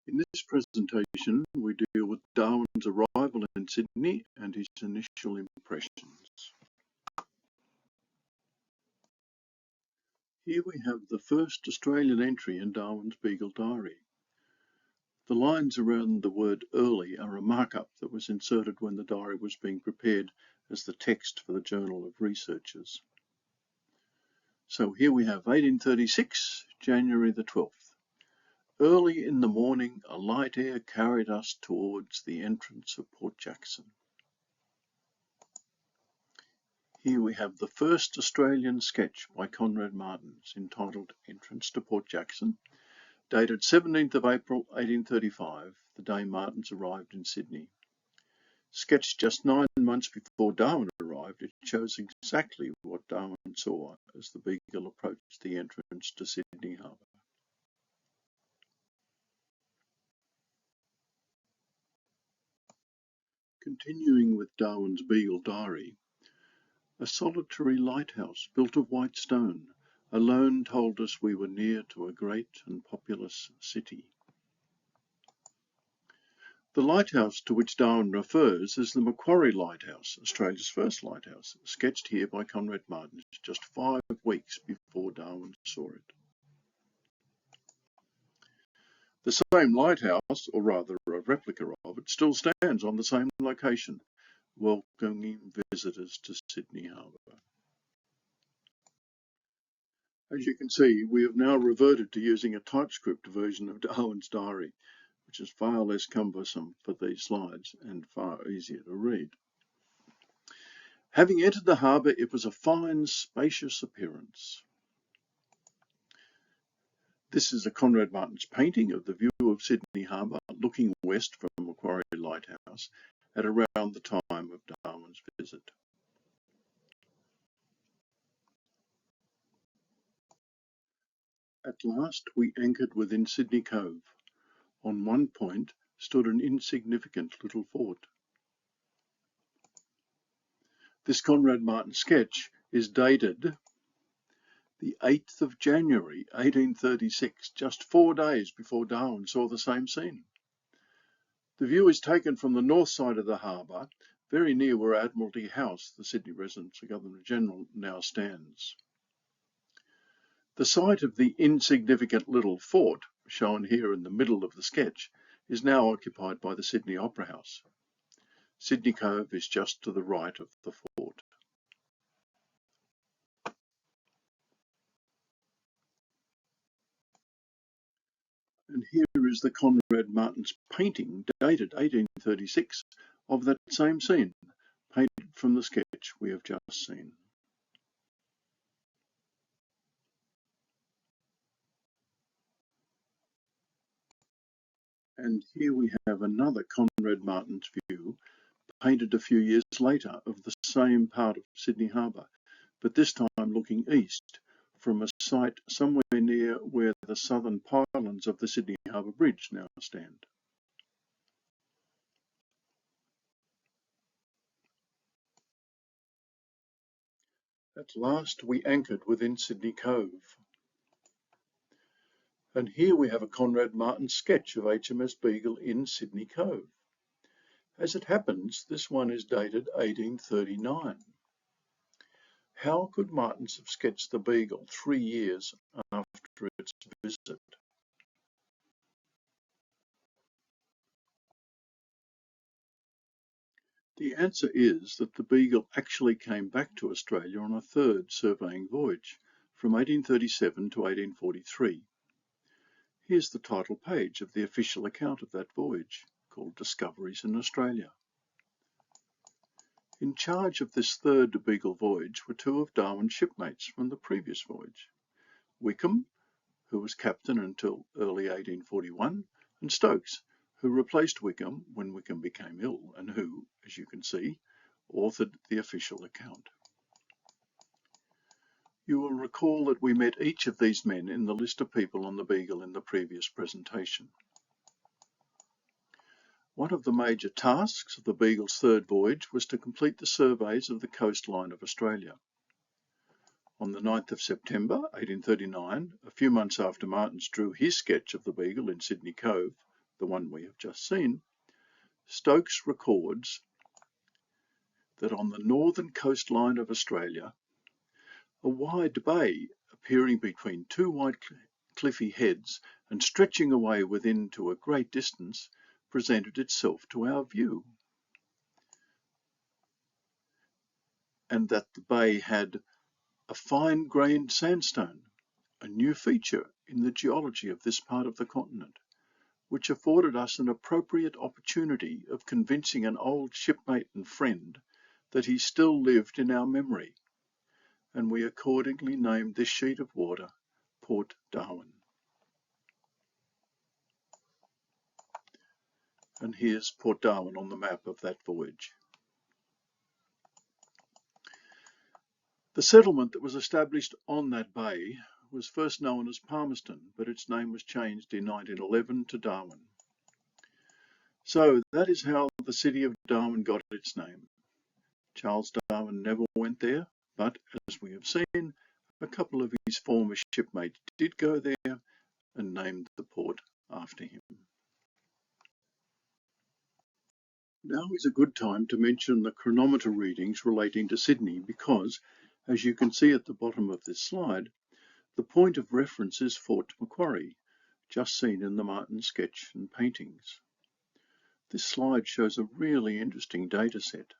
In this presentation, we deal with Darwin's arrival in Sydney and his initial impressions. Here we have the first Australian entry in Darwin's Beagle Diary. The lines around the word early are a markup that was inserted when the diary was being prepared as the text for the Journal of Researchers. So here we have 1836, January the 12th. Early in the morning, a light air carried us towards the entrance of Port Jackson. Here we have the first Australian sketch by Conrad Martins entitled Entrance to Port Jackson, dated 17th of April 1835, the day Martins arrived in Sydney. Sketched just 9 months before Darwin arrived, it shows exactly what Darwin saw as the Beagle approached the entrance to Sydney Harbour. Continuing with Darwin's Beagle Diary, a solitary lighthouse built of white stone alone told us we were near to a great and populous city. The lighthouse to which Darwin refers is the Macquarie Lighthouse, Australia's first lighthouse, sketched here by Conrad Martins just 5 weeks before Darwin saw it. The same lighthouse, or rather a replica of it, still stands on the same location, welcoming visitors to Sydney Harbour. As you can see, we have now reverted to using a TypeScript version of Darwin's diary, which is far less cumbersome for these slides and far easier to read. Having entered the harbour, it was a fine, spacious appearance. This is a Conrad Martins painting of the view of Sydney Harbour looking west from Macquarie Lighthouse at around the time of Darwin's visit. At last we anchored within Sydney Cove. On one point stood an insignificant little fort. This Conrad Martins sketch is dated the 8th of January 1836, just 4 days before Darwin saw the same scene. The view is taken from the north side of the harbour, very near where Admiralty House, the Sydney residence of Governor-General, now stands. The site of the insignificant little fort, shown here in the middle of the sketch, is now occupied by the Sydney Opera House. Sydney Cove is just to the right of the fort. And here is the Conrad Martins painting, dated 1836, of that same scene, painted from the sketch we have just seen. And here we have another Conrad Martins view, painted a few years later, of the same part of Sydney Harbour, but this time looking east from a site somewhere near where the southern pylons of the Sydney Harbour Bridge now stand. At last we anchored within Sydney Cove. And here we have a Conrad Martins sketch of HMS Beagle in Sydney Cove. As it happens, this one is dated 1839. How could Martins have sketched the Beagle 3 years after its visit? The answer is that the Beagle actually came back to Australia on a third surveying voyage, from 1837 to 1843. Here's the title page of the official account of that voyage, called Discoveries in Australia. In charge of this third Beagle voyage were 2 of Darwin's shipmates from the previous voyage, Wickham, who was captain until early 1841, and Stokes, who replaced Wickham when Wickham became ill and who, as you can see, authored the official account. You will recall that we met each of these men in the list of people on the Beagle in the previous presentation. One of the major tasks of the Beagle's third voyage was to complete the surveys of the coastline of Australia. On the 9th of September 1839, a few months after Martins drew his sketch of the Beagle in Sydney Cove, the one we have just seen, Stokes records that on the northern coastline of Australia, a wide bay appearing between two wide cliffy heads and stretching away within to a great distance presented itself to our view, and that the bay had a fine-grained sandstone, a new feature in the geology of this part of the continent, which afforded us an appropriate opportunity of convincing an old shipmate and friend that he still lived in our memory, and we accordingly named this sheet of water Port Darwin. And here's Port Darwin on the map of that voyage. The settlement that was established on that bay was first known as Palmerston, but its name was changed in 1911 to Darwin. So that is how the city of Darwin got its name. Charles Darwin never went there, but as we have seen, a couple of his former shipmates did go there and named the port after him. Now is a good time to mention the chronometer readings relating to Sydney because, as you can see at the bottom of this slide, the point of reference is Fort Macquarie, just seen in the Martin sketch and paintings. This slide shows a really interesting data set.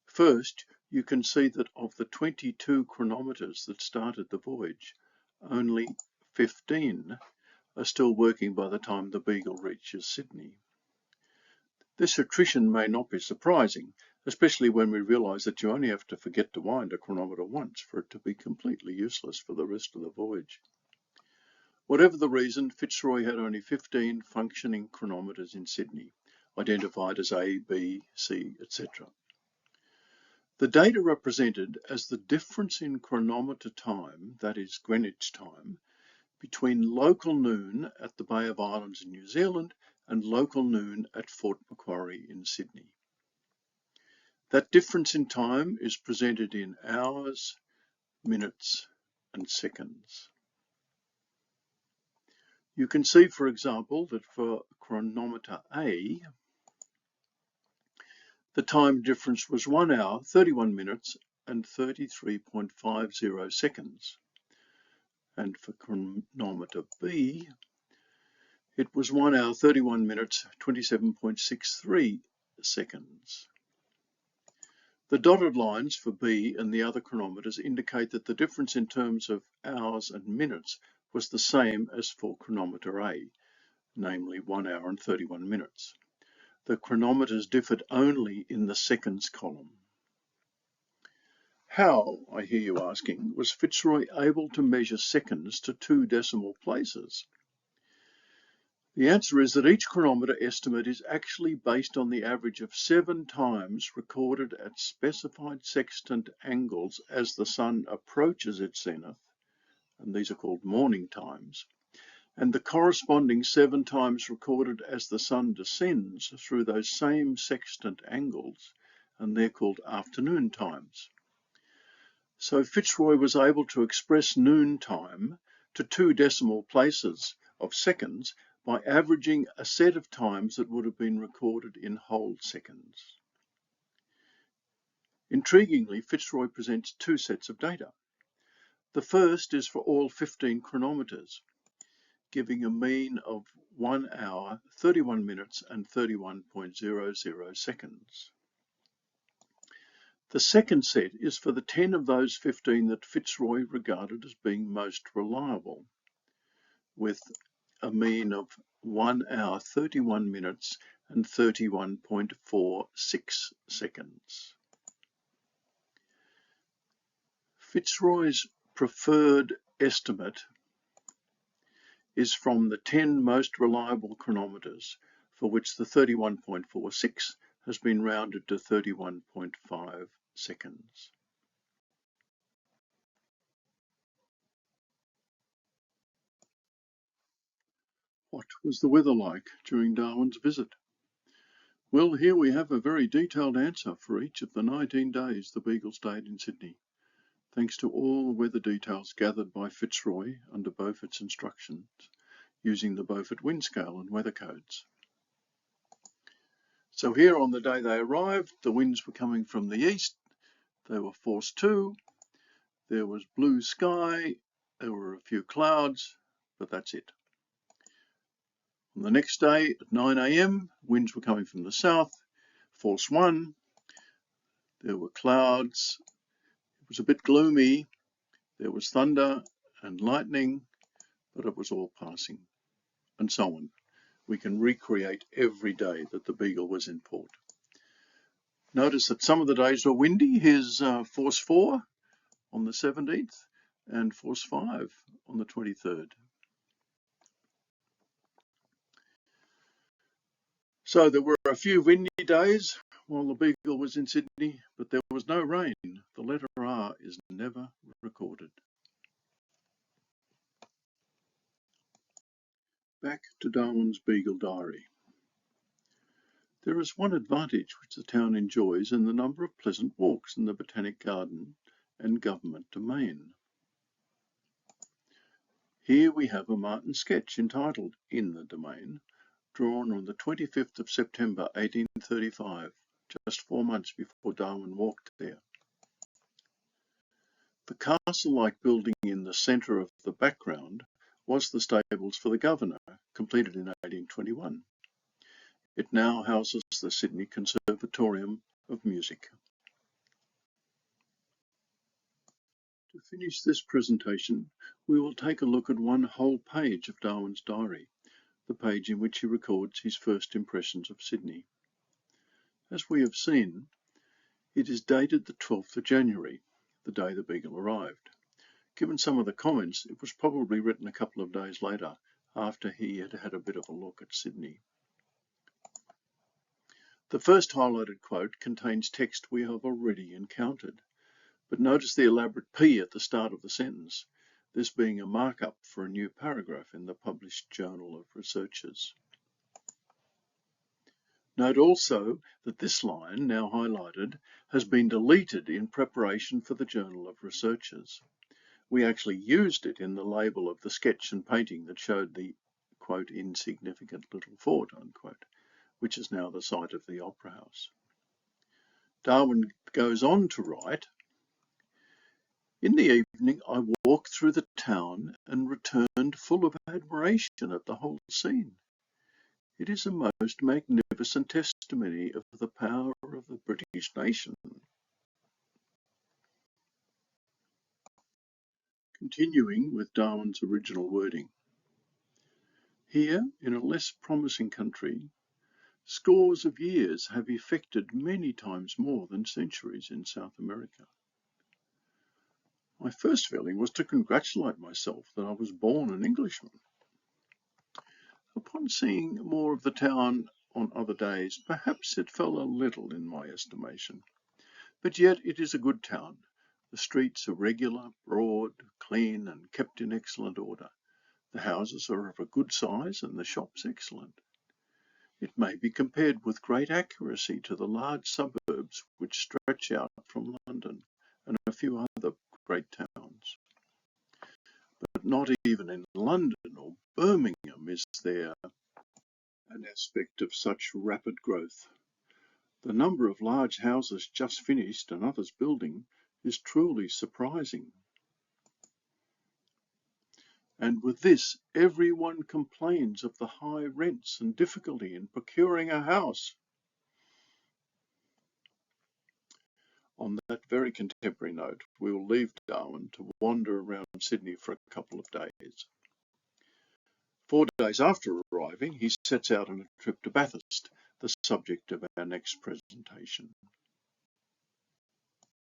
First, you can see that of the 22 chronometers that started the voyage, only 15 are still working by the time the Beagle reaches Sydney. This attrition may not be surprising, especially when we realise that you only have to forget to wind a chronometer once for it to be completely useless for the rest of the voyage. Whatever the reason, Fitzroy had only 15 functioning chronometers in Sydney, identified as A, B, C, etc. The data represented as the difference in chronometer time, that is Greenwich time, between local noon at the Bay of Islands in New Zealand and local noon at Fort Macquarie in Sydney. That difference in time is presented in hours, minutes, and seconds. You can see, for example, that for chronometer A, the time difference was 1 hour, 31 minutes, and 33.50 seconds. And for chronometer B, it was 1 hour, 31 minutes, 27.63 seconds. The dotted lines for B and the other chronometers indicate that the difference in terms of hours and minutes was the same as for chronometer A, namely 1 hour and 31 minutes. The chronometers differed only in the seconds column. How, I hear you asking, was Fitzroy able to measure seconds to 2 decimal places? The answer is that each chronometer estimate is actually based on the average of 7 times recorded at specified sextant angles as the sun approaches its zenith, and these are called morning times, and the corresponding 7 times recorded as the sun descends through those same sextant angles, and they're called afternoon times. So Fitzroy was able to express noon time to 2 decimal places of seconds by averaging a set of times that would have been recorded in whole seconds. Intriguingly, Fitzroy presents 2 sets of data. The first is for all 15 chronometers, giving a mean of 1 hour, 31 minutes and 31.00 seconds. The second set is for the 10 of those 15 that Fitzroy regarded as being most reliable, with a mean of 1 hour, 31 minutes and 31.46 seconds. Fitzroy's preferred estimate is from the 10 most reliable chronometers, for which the 31.46 has been rounded to 31.5 seconds. What was the weather like during Darwin's visit? Well, here we have a very detailed answer for each of the 19 days the Beagle stayed in Sydney, thanks to all the weather details gathered by Fitzroy under Beaufort's instructions. using the Beaufort wind scale and weather codes. So here on the day they arrived, the winds were coming from the east. They were force 2. There was blue sky. There were a few clouds, but that's it. On the next day at 9 a.m, winds were coming from the south, force 1. There were clouds. It was a bit gloomy. There was thunder and lightning, but it was all passing, and so on. We can recreate every day that the Beagle was in port. Notice that some of the days were windy. Here's force 4 on the 17th and force 5 on the 23rd. So there were a few windy days while the Beagle was in Sydney, but there was no rain. The letter R is never recorded. Back to Darwin's Beagle Diary. There is one advantage which the town enjoys in the number of pleasant walks in the Botanic Garden and Government Domain. Here we have a Martin sketch entitled In the Domain, drawn on the 25th of September 1835, just 4 months before Darwin walked there. The castle-like building in the centre of the background was the stables for the governor, completed in 1821. It now houses the Sydney Conservatorium of Music. To finish this presentation, we will take a look at one whole page of Darwin's diary, the page in which he records his first impressions of Sydney. As we have seen, it is dated the 12th of January, the day the Beagle arrived. Given some of the comments, it was probably written a couple of days later, after he had had a bit of a look at Sydney. The first highlighted quote contains text we have already encountered, but notice the elaborate P at the start of the sentence, this being a markup for a new paragraph in the published Journal of Researchers. Note also that this line, now highlighted, has been deleted in preparation for the Journal of Researchers. We actually used it in the label of the sketch and painting that showed the, quote, insignificant little fort, unquote, which is now the site of the Opera House. Darwin goes on to write, in the evening I walked through the town and returned full of admiration at the whole scene. It is a most magnificent testimony of the power of the British nation. Continuing with Darwin's original wording. Here, in a less promising country, scores of years have effected many times more than centuries in South America. My first feeling was to congratulate myself that I was born an Englishman. Upon seeing more of the town on other days, perhaps it fell a little in my estimation. But yet it is a good town. The streets are regular, broad, clean, and kept in excellent order. The houses are of a good size and the shops excellent. It may be compared with great accuracy to the large suburbs which stretch out from London and a few other great towns. But not even in London or Birmingham is there an aspect of such rapid growth. The number of large houses just finished and others building is truly surprising. And with this, everyone complains of the high rents and difficulty in procuring a house. On that very contemporary note, we will leave Darwin to wander around Sydney for a couple of days. 4 days after arriving, he sets out on a trip to Bathurst, the subject of our next presentation.